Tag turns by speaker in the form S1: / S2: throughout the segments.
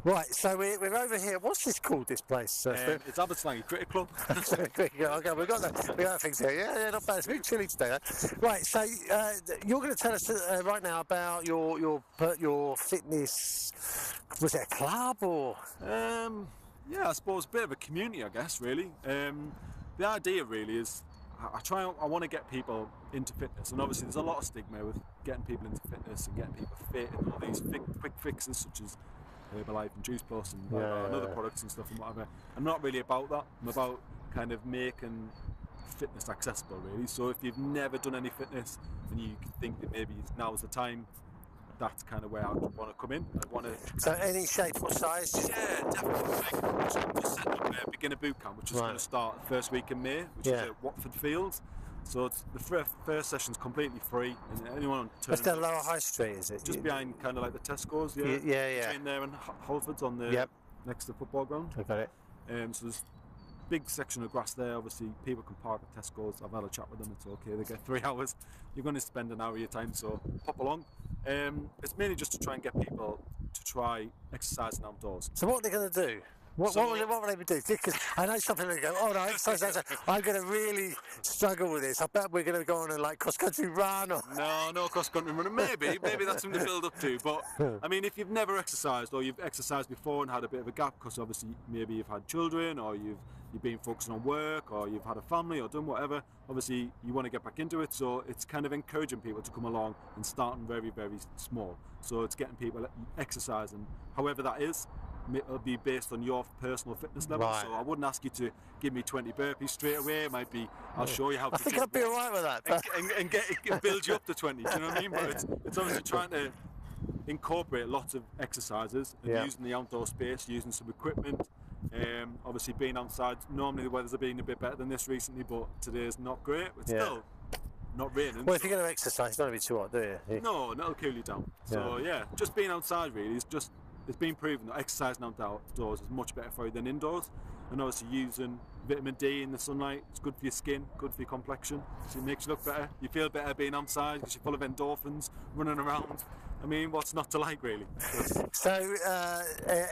S1: Right, so we're over here. What's this called, this place?
S2: It's Abbotslangy Cricket Club.
S1: Okay, we got things here. Yeah, not bad. It's a bit chilly today. Right, so you're going to tell us right now about your fitness. Was it a club or?
S2: Yeah, I suppose a bit of a community, I guess. Really, the idea really is I want to get people into fitness, and obviously there's a lot of stigma with getting people into fitness and getting people fit and all these quick fixes such as Herbalife and Juice Plus and other products and stuff and whatever. I'm not really about that. I'm about kind of making fitness accessible, really. So if you've never done any fitness and you think that maybe now's the time, that's kind of where I want to come in. I want to.
S1: So any shape or size?
S2: Yeah, definitely. I'm just setting up a beginner boot camp, which is going to start the first week in May, which is at Watford Fields. So it's, the first session's completely free, and anyone on turn.
S1: That's down Lower High Street, is it?
S2: Just behind kind of like the Tesco's,
S1: yeah.
S2: Between there and Holford's on the next to the football ground.
S1: I got it.
S2: So there's a big section of grass there. Obviously, people can park at Tesco's. I've had a chat with them. It's okay. They get 3 hours. You're going to spend an hour of your time, so pop along. It's mainly just to try and get people to try exercising outdoors.
S1: So what are they going to do? What will they do? Because I know some people go, oh no, exercise. I'm going to really struggle with this. I bet we're going to go on a cross-country run. Or...
S2: No cross-country run. Maybe that's something to build up to. But I mean, if you've never exercised or you've exercised before and had a bit of a gap because obviously maybe you've had children or you've been focusing on work or you've had a family or done whatever, obviously you want to get back into it. So it's kind of encouraging people to come along and starting very, very small. So it's getting people exercising, however that is. It'll be based on your personal fitness level, so I wouldn't ask you to give me 20 burpees straight away. It might be I'll show you how to.
S1: I think I'd be alright with that,
S2: and build you up to 20. Do you know what I mean? But it's obviously trying to incorporate lots of exercises and using the outdoor space, using some equipment. Obviously, being outside. Normally, the weather's been a bit better than this recently, but today is not great. It's still not raining.
S1: Well, if you're going to exercise, don't be too hot, do you?
S2: No, that'll cool you down. So just being outside really is just. It's been proven that exercising outdoors is much better for you than indoors, and obviously using vitamin D in the sunlight, it's good for your skin, good for your complexion, so it makes you look better. You feel better being outside because you're full of endorphins, running around. I mean, what's not to like, really?
S1: So,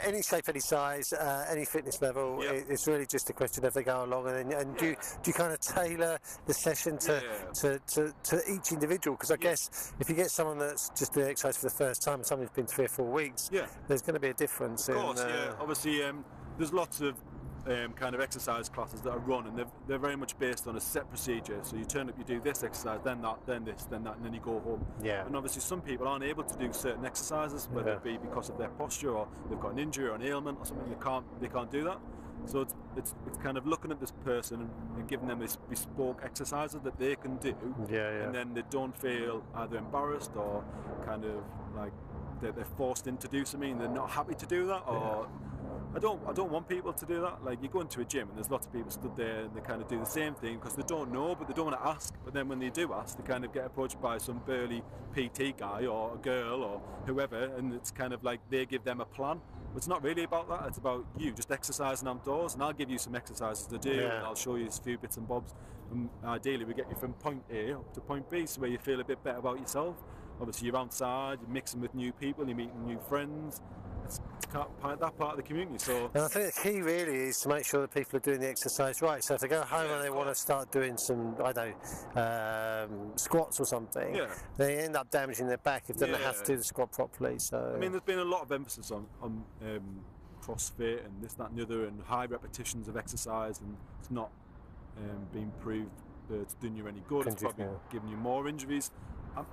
S1: any shape, any size, any fitness level, it's really just a question of they go along, and do you kind of tailor the session to each individual? Because I guess if you get someone that's just doing exercise for the first time and someone who's been 3 or 4 weeks, there's going to be a difference.
S2: Of course, obviously, there's lots of kind of exercise classes that are run, and they're very much based on a set procedure. So you turn up, you do this exercise, then that, then this, then that, and then you go home. And obviously some people aren't able to do certain exercises, whether it be because of their posture or they've got an injury or an ailment or something. They can't do that. So it's kind of looking at this person and giving them this bespoke exercises that they can do, and then they don't feel either embarrassed or kind of like they're forced into do something. They're not happy to do that, or I don't want people to do that. Like, you go into a gym and there's lots of people stood there and they kind of do the same thing because they don't know, but they don't want to ask. But then when they do ask, they kind of get approached by some burly PT guy or a girl or whoever, and it's kind of like they give them a plan. But it's not really about that. It's about you just exercising outdoors, and I'll give you some exercises to do, and I'll show you a few bits and bobs. And ideally, we get you from point A up to point B, so where you feel a bit better about yourself. Obviously, you're outside, you're mixing with new people, you're meeting new friends. It's that part of the community. So, and
S1: I think the key really is to make sure that people are doing the exercise right. So if they go home and they want to start doing some, squats or something, they end up damaging their back if they don't have to do the squat properly. So,
S2: I mean, there's been a lot of emphasis on CrossFit and this, that, and the other, and high repetitions of exercise, and it's not been proved that it's doing you any good. It's probably giving you more injuries.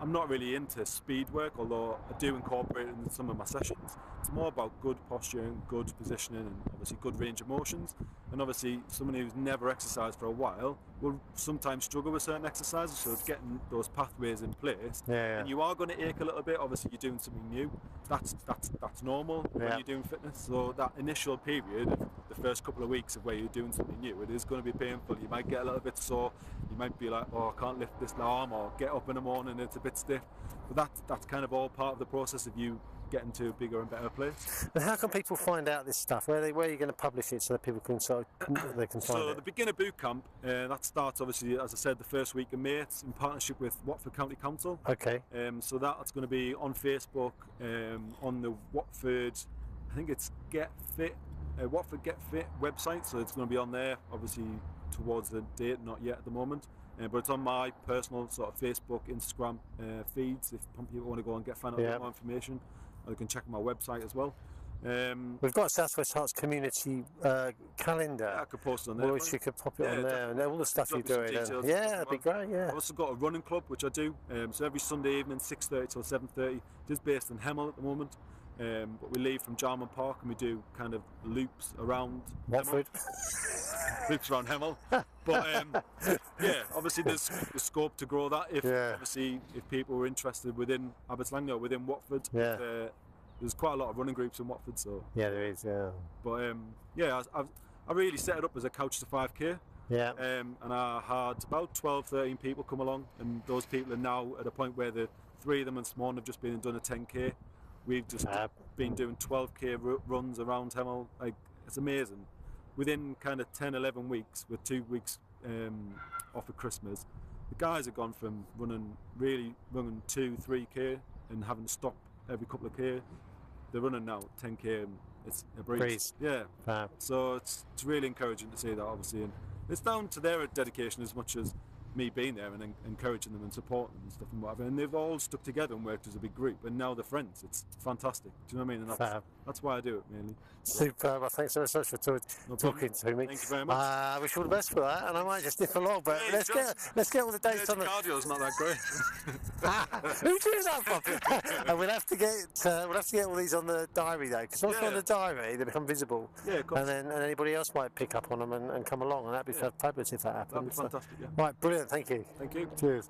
S2: I'm not really into speed work, although I do incorporate it in some of my sessions. It's more about good posturing, good positioning, and obviously good range of motions. And obviously someone who's never exercised for a while will sometimes struggle with certain exercises, so it's getting those pathways in place. And you are going to ache a little bit. Obviously you're doing something new. That's normal when you're doing fitness. So that initial period of the first couple of weeks of where you're doing something new, it is going to be painful. You might get a little bit sore. You might be like, oh, I can't lift this arm, or get up in the morning and it's a bit stiff. But that's kind of all part of the process of you getting to a bigger and better place.
S1: And how can people find out this stuff? Where are you going to publish it so that people can find it?
S2: So the beginner boot camp that starts obviously, as I said, the first week of May. It's in partnership with Watford County Council.
S1: Okay.
S2: So that's going to be on Facebook, on the Watford think it's Get Fit, Watford Get Fit website, so it's going to be on there, obviously towards the date, not yet at the moment. But it's on my personal sort of Facebook, Instagram feeds. If people want to go and find out a bit more information, or they can check my website as well.
S1: We've got Southwest Herts community calendar.
S2: Yeah, I could post it on there.
S1: Which you could pop it on there, and all the stuff you're doing. Yeah, that'd be great. Yeah.
S2: I've also got a running club which I do. So every Sunday evening, 6:30 till 7:30. It is based in Hemel at the moment. But we leave from Jarman Park and we do kind of loops around
S1: Watford.
S2: Loops around Hemel. But yeah, obviously there's scope to grow that if people were interested within Abbots Langley or within Watford.
S1: Yeah.
S2: There's quite a lot of running groups in Watford, so
S1: yeah, there is. Yeah.
S2: But I really set it up as a couch to 5k.
S1: Yeah.
S2: And I had about 12-13 people come along, and those people are now at a point where the 3 of them and Swan have just been and done a 10k. We've just been doing 12k runs around Hemel. Like, it's amazing. Within kind of 10-11 weeks, with 2 weeks off of Christmas, the guys have gone from running 2-3k and having to stop every couple of k. They're running now 10k, and it's a breeze. Yeah. So it's really encouraging to see that, obviously, and it's down to their dedication as much as me being there and encouraging them and supporting them and stuff and whatever. And they've all stuck together and worked as a big group, and now they're friends. It's fantastic. Do you know what I mean? And that's why I do it, mainly.
S1: Superb. Well, thanks so much for talking to me.
S2: Thank you very much.
S1: I wish you all the best for that, and I might just nip along, but let's get all the dates on the
S2: cardio's not that great.
S1: Who drew that from? And we'll have to get all these on the diary though, because once they're on the diary, they become visible.
S2: Yeah, of course.
S1: And then anybody else might pick up on them and come along, and that'd be fabulous if that happens.
S2: That'd be fantastic. Yeah.
S1: Right, brilliant. Thank you.
S2: Thank you.
S1: Cheers.